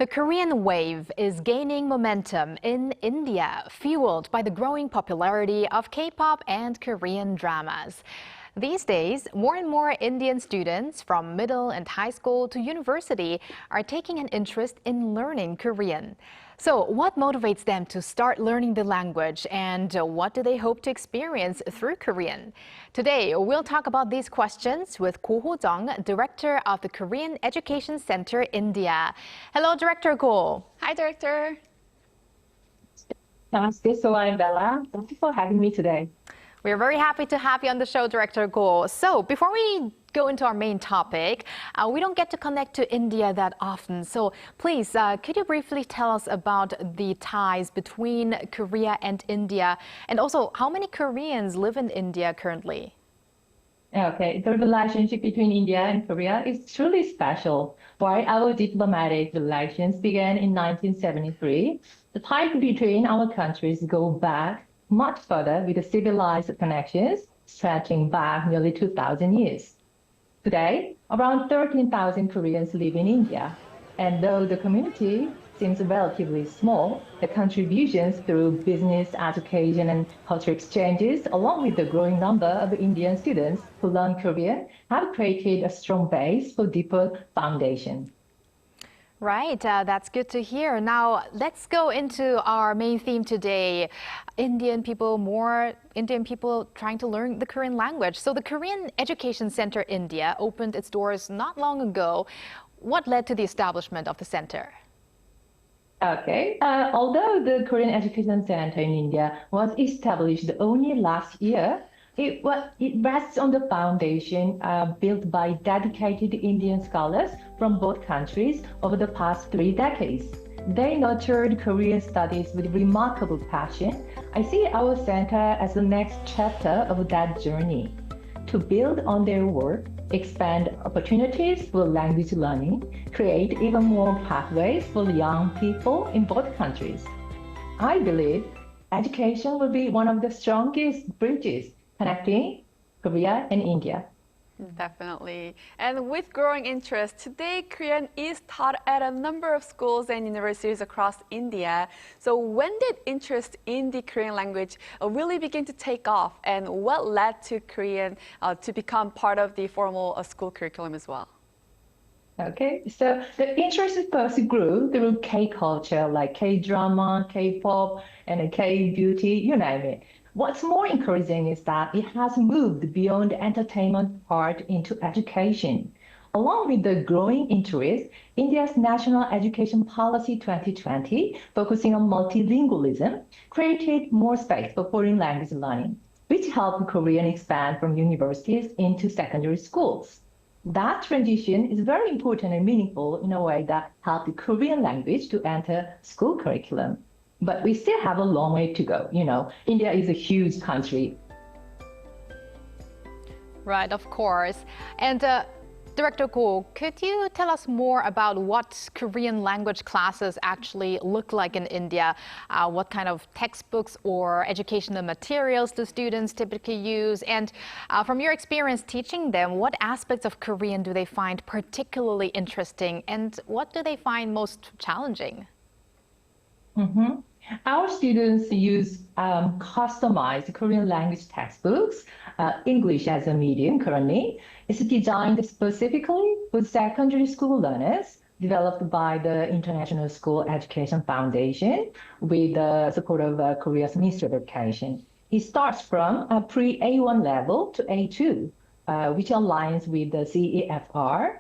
The Korean wave is gaining momentum in India, fueled by the growing popularity of K-pop and Korean dramas. These days, more and more Indian students from middle and high school to university are taking an interest in learning Korean. So, what motivates them to start learning the language, and what do they hope to experience through Korean? Today, we'll talk about these questions with Ko Ho-jeong, Director of the Korean Education Center, India. Hello, Director Ko. Hi, Director. Namaste, so I'm Bella. Thank you for having me today. We're very happy to have you on the show, Director Ko. So, before we go into our main topic, we don't get to connect to India that often. So, please, could you briefly tell us about the ties between Korea and India? And also, how many Koreans live in India currently? Okay, the relationship between India and Korea is truly special. While our diplomatic relations began in 1973, the ties between our countries go back much further with the civilized connections stretching back nearly 2,000 years. Today, around 13,000 Koreans live in India, and though the community seems relatively small, the contributions through business, education, and cultural exchanges, along with the growing number of Indian students who learn Korean, have created a strong base for deeper foundation. Right, that's good to hear. Now, let's go into our main theme today. More Indian people trying to learn the Korean language. So the Korean Education Center India opened its doors not long ago. What led to the establishment of the center? Okay, although the Korean Education Center in India was established only last year, it rests on the foundation built by dedicated Indian scholars from both countries over the past 3 decades. They nurtured Korean studies with remarkable passion. I see our center as the next chapter of that journey. To build on their work, expand opportunities for language learning, create even more pathways for young people in both countries. I believe education will be one of the strongest bridges connecting Korea and India. Definitely. And with growing interest, today Korean is taught at a number of schools and universities across India. So when did interest in the Korean language really begin to take off, and what led to Korean to become part of the formal school curriculum as well? Okay, so the interest first grew through K-culture, like K-drama, K-pop, and K-beauty, you name it. What's more encouraging is that it has moved beyond the entertainment part into education. Along with the growing interest, India's National Education Policy 2020, focusing on multilingualism, created more space for foreign language learning, which helped Korean expand from universities into secondary schools. That transition is very important and meaningful in a way that helped the Korean language to enter school curriculum. But we still have a long way to go. You know, India is a huge country. Right, of course. And Director Ko, could you tell us more about what Korean language classes actually look like in India? What kind of textbooks or educational materials do students typically use? And from your experience teaching them, what aspects of Korean do they find particularly interesting, and what do they find most challenging? Our students use customized Korean language textbooks, English as a medium currently. It's designed specifically for secondary school learners, developed by the International School Education Foundation with the support of Korea's Ministry of Education. It starts from a pre-A1 level to A2, which aligns with the CEFR,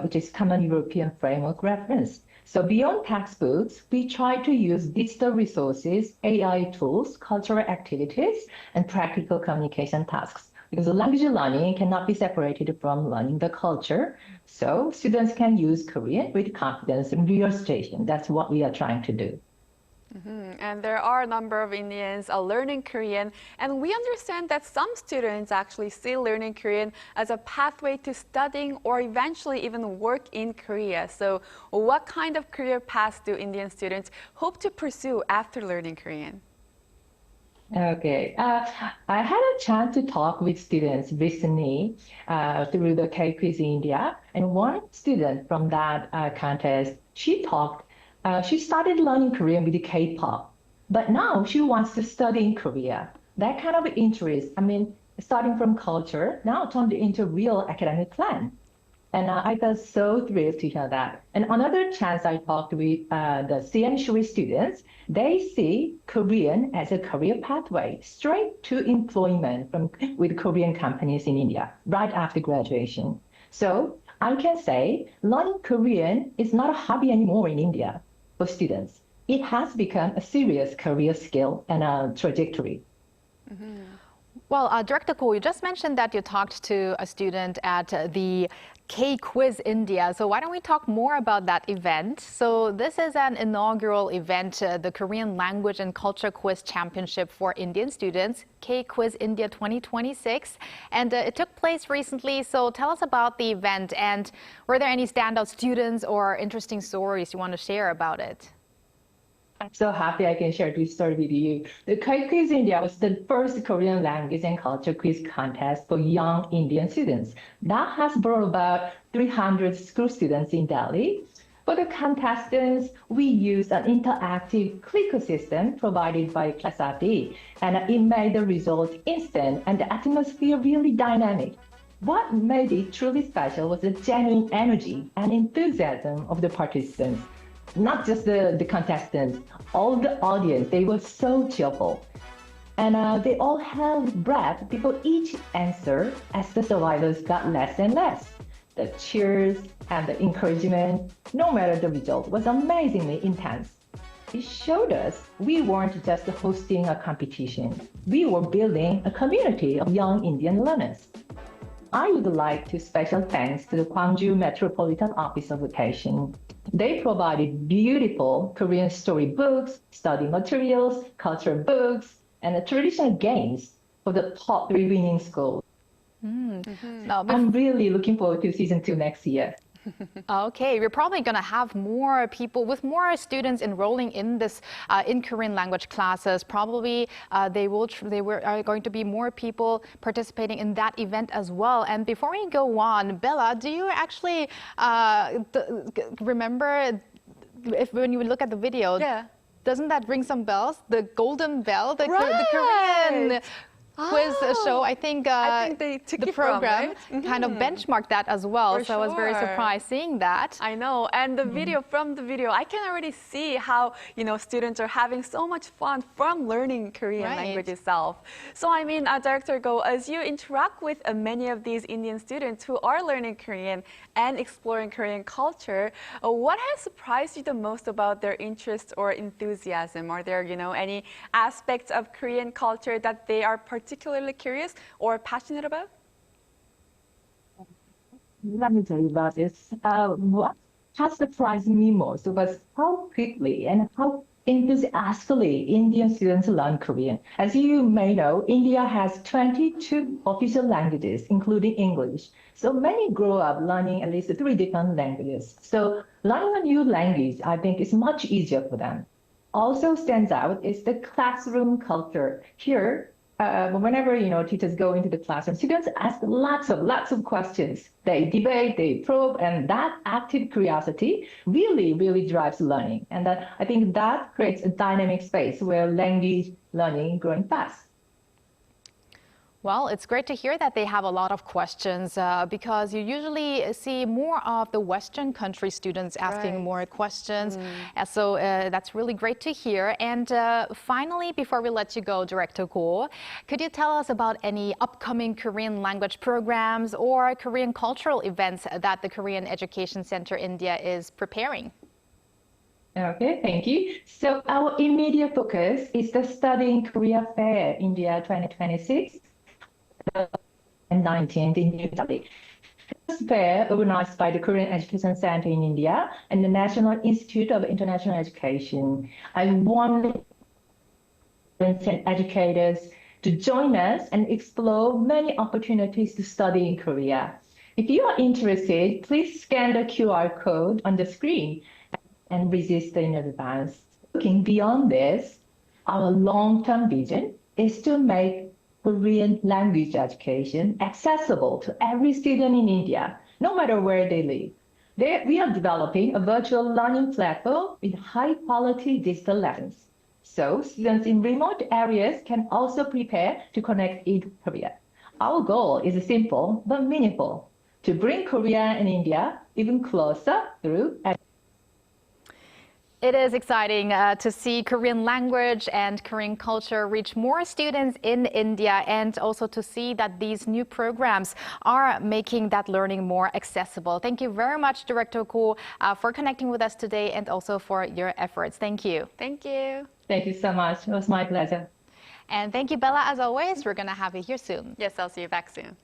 which is Common European Framework Reference. So beyond textbooks, we try to use digital resources, AI tools, cultural activities, and practical communication tasks. Because language learning cannot be separated from learning the culture. So students can use Korean with confidence in real situation. That's what we are trying to do. And there are a number of Indians learning Korean, and we understand that some students actually see learning Korean as a pathway to studying or eventually even work in Korea. So what kind of career paths do Indian students hope to pursue after learning Korean? Okay, I had a chance to talk with students recently through the KQuizIndia, and one student from that contest, she talked She started learning Korean with K-pop, but now she wants to study in Korea. That kind of interest, I mean, starting from culture, now turned into a real academic plan. And I felt so thrilled to hear that. And another chance I talked with the CN Shui students, they see Korean as a career pathway straight to employment with Korean companies in India right after graduation. So I can say learning Korean is not a hobby anymore in India for students. It has become a serious career skill and a trajectory. Mm-hmm. Well, Director Ko, you just mentioned that you talked to a student at the KQuizIndia. So why don't we talk more about that event? So this is an inaugural event, the Korean Language and Culture Quiz Championship for Indian students, KQuizIndia 2026. And it took place recently. So tell us about the event, and were there any standout students or interesting stories you want to share about it? I'm so happy I can share this story with you. The KQuizIndia was the first Korean language and culture quiz contest for young Indian students. That has brought about 300 school students in Delhi. For the contestants, we used an interactive clicker system provided by Classati, and it made the result instant and the atmosphere really dynamic. What made it truly special was the genuine energy and enthusiasm of the participants. Not just the contestants, all the audience, they were so cheerful. And they all held breath before each answer as the survivors got less and less. The cheers and the encouragement, no matter the result, was amazingly intense. It showed us we weren't just hosting a competition. We were building a community of young Indian learners. I would like to special thanks to the Gwangju Metropolitan Office of Education. They provided beautiful Korean storybooks, study materials, cultural books, and traditional games for the top 3 winning schools. I'm really looking forward to season 2 next year. Okay, we're probably going to have more people, with more students enrolling in this in Korean language classes. Probably are going to be more people participating in that event as well. And before we go on, Bella, do you actually remember when you look at the video? Yeah. Doesn't that ring some bells? The golden bell, the Korean quiz show. I think they took the program kind of benchmarked that as well. So I was very surprised seeing that. I know, and the video, from the video, I can already see how, students are having so much fun from learning Korean language itself. So I mean, Director Go, as you interact with many of these Indian students who are learning Korean and exploring Korean culture, what has surprised you the most about their interest or enthusiasm? Are there, any aspects of Korean culture that they are particularly curious or passionate about? Let me tell you about this. What has surprised me most was how quickly and how enthusiastically Indian students learn Korean. As you may know, India has 22 official languages, including English. So many grow up learning at least 3 different languages. So learning a new language, I think, is much easier for them. Also stands out is the classroom culture. Here, whenever teachers go into the classroom, students ask lots of questions. They debate, they probe, and that active curiosity really drives learning. And I think that creates a dynamic space where language learning is growing fast. Well, it's great to hear that they have a lot of questions because you usually see more of the Western country students asking more questions. So that's really great to hear. And finally, before we let you go, Director Ko, could you tell us about any upcoming Korean language programs or Korean cultural events that the Korean Education Center India is preparing? Okay, thank you. So our immediate focus is the Study in Korea Fair India 2026. And 19th in New Delhi. This fair, organized by the Korean Education Center in India and the National Institute of International Education. I want educators to join us and explore many opportunities to study in Korea. If you are interested, please scan the QR code on the screen and register in advance. Looking beyond this, our long-term vision is to make Korean language education accessible to every student in India, no matter where they live. We are developing a virtual learning platform with high-quality digital lessons. So students in remote areas can also prepare to connect in Korea. Our goal is simple but meaningful, to bring Korea and India even closer through It is exciting to see Korean language and Korean culture reach more students in India, and also to see that these new programs are making that learning more accessible. Thank you very much, Director Ko, for connecting with us today and also for your efforts. Thank you. Thank you. Thank you so much. It was my pleasure. And thank you, Bella, as always. We're going to have you here soon. Yes, I'll see you back soon.